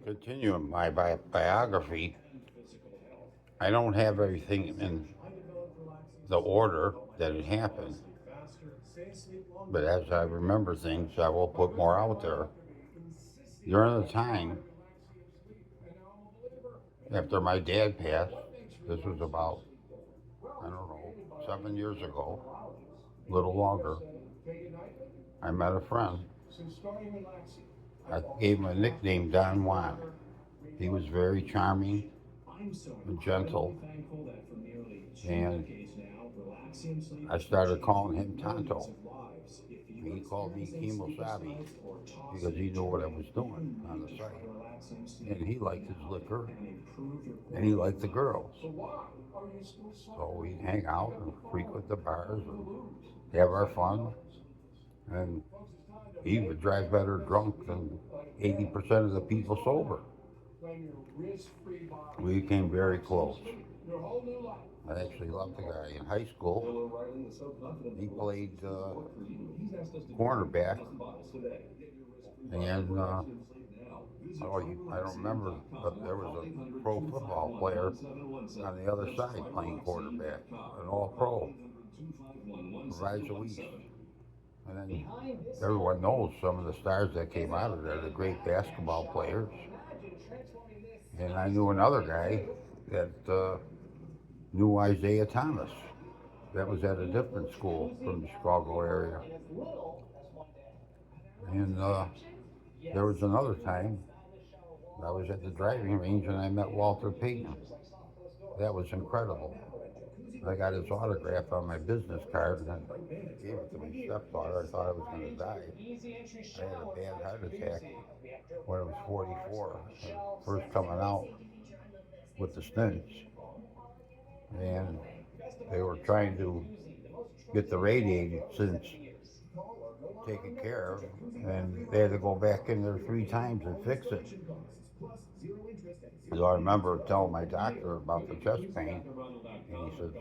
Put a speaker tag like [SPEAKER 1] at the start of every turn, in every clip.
[SPEAKER 1] Continuing my biography, I don't have everything in the order that it happened, but as I remember things, I will put more out there. During the time after my dad passed, this was about, I don't know, 7 years ago, a little longer, I met a friend. I gave him a nickname, Don Juan. He was very charming and gentle, and I started calling him Tonto. He called me Kimosabi because he knew what I was doing on the site. And he liked his liquor, and he liked the girls. So we'd hang out and frequent the bars and have our fun. And he would drive better drunk than 80% of the people sober. We became very close. I actually loved the guy. In high school, he played cornerback, and I don't remember, but there was a pro football player on the other side playing quarterback, an all-pro, Elijah East. And then everyone knows some of the stars that came out of there, the great basketball players. And I knew another guy that knew Isaiah Thomas. That was at a different school from the Chicago area. And there was another time I was at the driving range and I met Walter Payton. That was incredible. I got his autograph on my business card and I gave it to my stepdaughter. I thought I was going to die. I had a bad heart attack when I was 44, first coming out with the stents. And they were trying to get the radiated stents taken care of, and they had to go back in there 3 times and fix it. So I remember telling my doctor about the chest pain, and he said,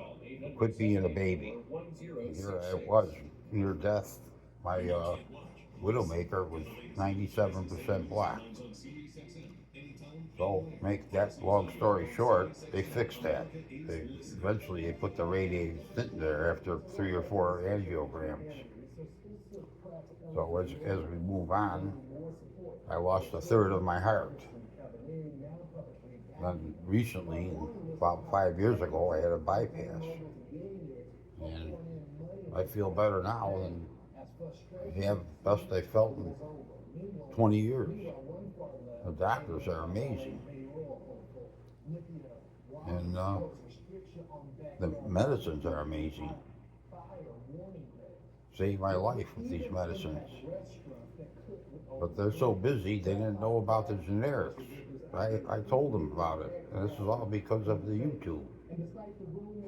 [SPEAKER 1] "Quit being a baby." And here I was, near death. My widowmaker was 97% black. So, make that long story short, they fixed that. Eventually they put the radiated stent there after 3 or 4 angiograms. So as we move on, I lost a third of my heart. Then recently, about 5 years ago, I had a bypass. And I feel better now than I have best I felt in 20 years. The doctors are amazing. And the medicines are amazing. Saved my life with these medicines. But they're so busy, they didn't know about the generics. I told them about it. And this is all because of the YouTube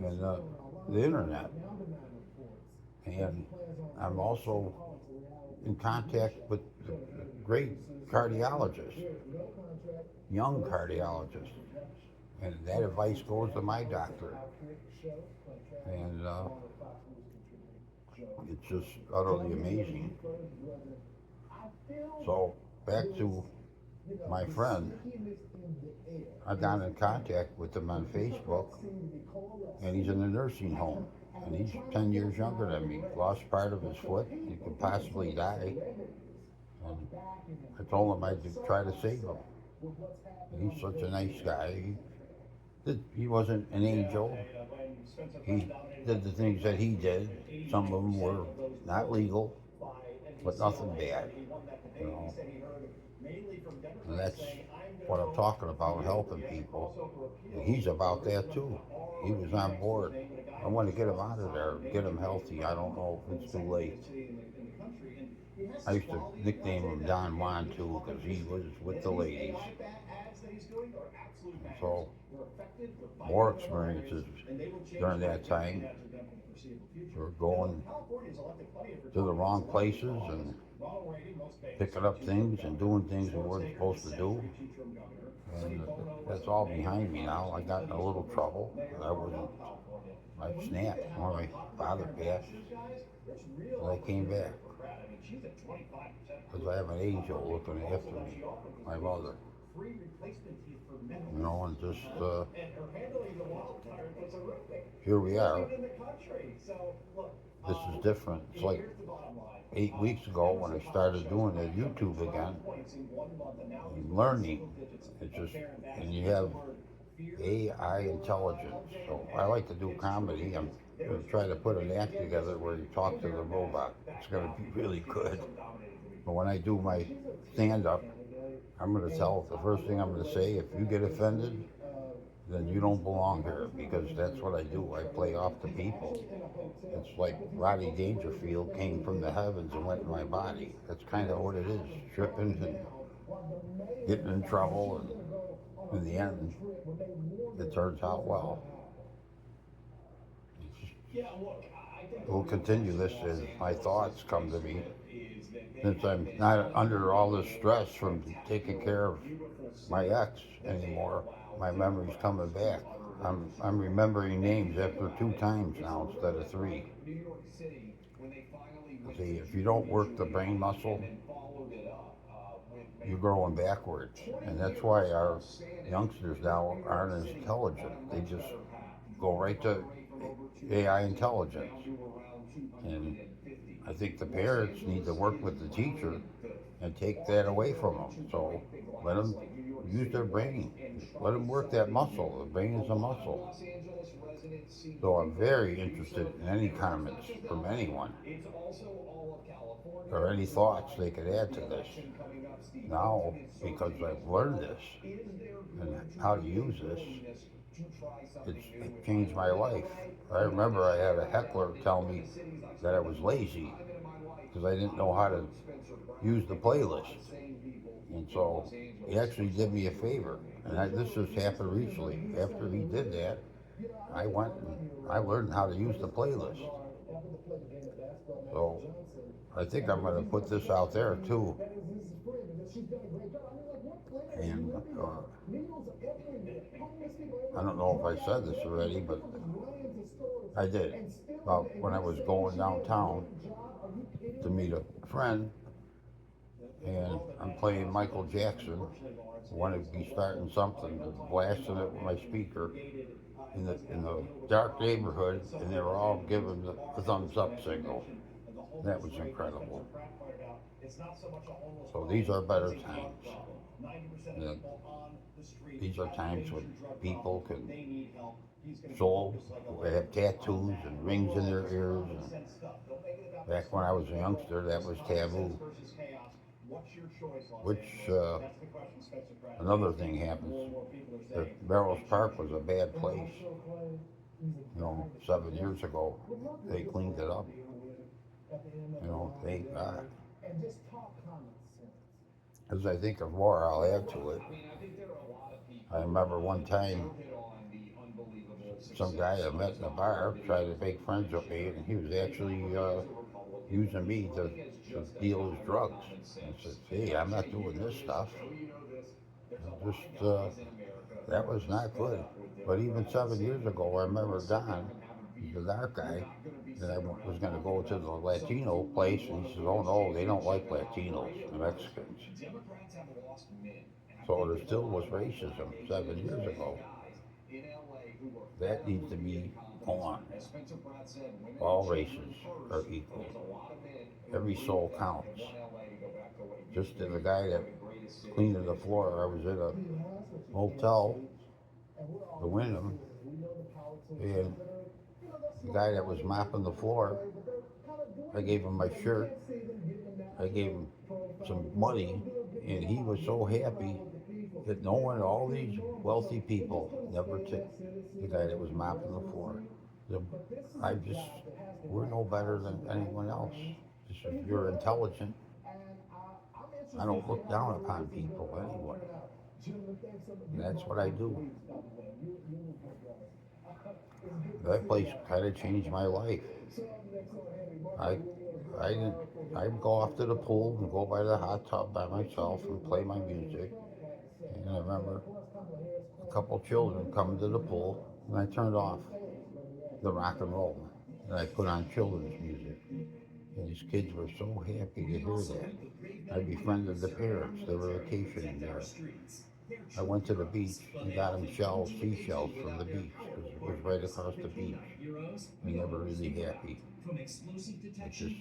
[SPEAKER 1] and the internet. And I'm also in contact with great cardiologists, young cardiologists. And that advice goes to my doctor. And it's just utterly amazing. So, back to my friend, I got in contact with him on Facebook, and he's in a nursing home. And he's 10 years younger than me, lost part of his foot, he could possibly die. And I told him I'd try to save him. And he's such a nice guy. He wasn't an angel. He did the things that he did. Some of them were not legal, but nothing bad, you know. And that's what I'm talking about, helping people. And he's about that too. He was on board. I want to get him out of there, get him healthy. I don't know if it's too late. I used to nickname him Don Juan too, because he was with the ladies. And so, more experiences during that time. We were going to the wrong places and picking up things and doing things we weren't supposed to do. And that's all behind me now. I got in a little trouble. I snapped when my father passed. And I came back. Because I have an angel looking after me, my mother. You know, and just here we are. This is different. It's like 8 weeks ago when I started doing the YouTube again, and learning. It's just, and you have AI intelligence. So I like to do comedy. I'm going to try to put an act together where you talk to the robot. It's going to be really good. But when I do my stand up, I'm going to tell the first thing I'm going to say, if you get offended, then you don't belong here, because that's what I do. I play off the people. It's like Rodney Dangerfield came from the heavens and went in my body. That's kind of what it is, tripping and getting in trouble, and in the end, it turns out well. We'll continue this as my thoughts come to me, since I'm not under all this stress from taking care of my ex anymore. My memory's coming back. I'm remembering names after 2 times now instead of 3. See, if you don't work the brain muscle, you're growing backwards. And that's why our youngsters now aren't as intelligent. They just go right to AI intelligence. And I think the parents need to work with the teacher and take that away from them. So let them use their brain. Let them work that muscle. The brain is a muscle. So I'm very interested in any comments from anyone, or any thoughts they could add to this. Now, because I've learned this and how to use this, it's changed my life. I remember I had a heckler tell me that I was lazy because I didn't know how to use the playlist. And so he actually did me a favor. And this just happened recently. After he did that, I went and I learned how to use the playlist. So I think I'm going to put this out there too. And I don't know if I said this already, but I did. About when I was going downtown to meet a friend, and I'm playing Michael Jackson. I wanted to be starting something, blasting it with my speaker in the dark neighborhood, and they were all giving the thumbs up signal. That was incredible. So these are better times. And these are times when people can show, have tattoos and rings in their ears. And back when I was a youngster, that was taboo. Which, another thing happens, that Barrows Park was a bad place. 7 years ago, they cleaned it up. Thank God. As I think of more, I'll add to it. I remember one time, some guy I met in a bar tried to make friends with me, and he was actually using me to deal his drugs. And I said, "Hey, I'm not doing this stuff." That was not good. But even 7 years ago, I remember Don, he's a dark guy, that I was going to go to the Latino place, and he says, "Oh no, they don't like Latinos, the Mexicans." So there still was racism 7 years ago. That needs to be gone. All races are equal. Every soul counts. Just as the guy that cleaning the floor, I was in a motel, the Wyndham, and the guy that was mopping the floor, I gave him my shirt, I gave him some money, and he was so happy that no one, all these wealthy people, never tipped the guy that was mopping the floor. We're no better than anyone else. Just if you're intelligent, I don't look down upon people anyway. And that's what I do. That place kind of changed my life. I I didn't. I'd go off to the pool and go by the hot tub by myself and play my music. And I remember a couple children coming to the pool, and I turned off the rock and roll, and I put on children's music. And these kids were so happy to hear that. I befriended the parents. They were vacationing there. I went to the beach and got him seashells from the beach because it was right across the beach. They never really happy. It just,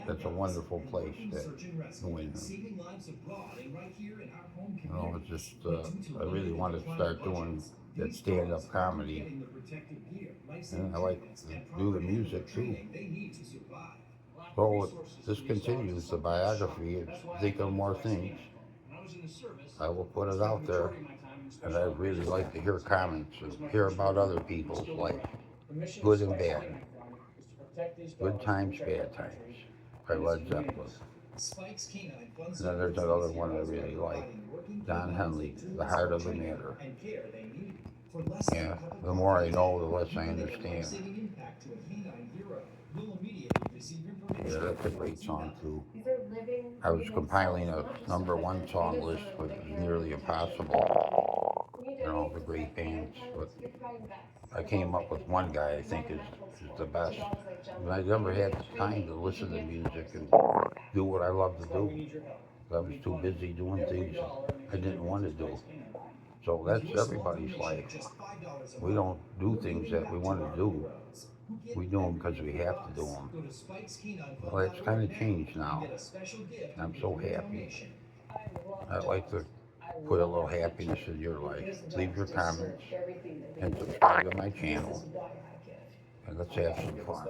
[SPEAKER 1] that's a wonderful place to go in. You know, it's just, I really want to start doing that stand-up comedy. And I like to do the music too. So this continues the biography. It's think of more things. I will put it out there, and I really like to hear comments and hear about other people's life, good and bad, good times, bad times, by Led Zeppelin. And then there's another one I really like, Don Henley, The Heart of the Matter. Yeah, the more I know, the less I understand. Yeah, that's a great song too. I was compiling a #1 song list, which is nearly impossible. You know, the great bands, but I came up with one guy I think is the best. And I never had the time to listen to music and do what I love to do. I was too busy doing things I didn't want to do. So that's everybody's life. We don't do things that we want to do. We do them because we have to do them. Well, that's kind of changed now. I'm so happy. I'd like to put a little happiness in your life. Leave your comments and subscribe to my channel. And let's have some fun.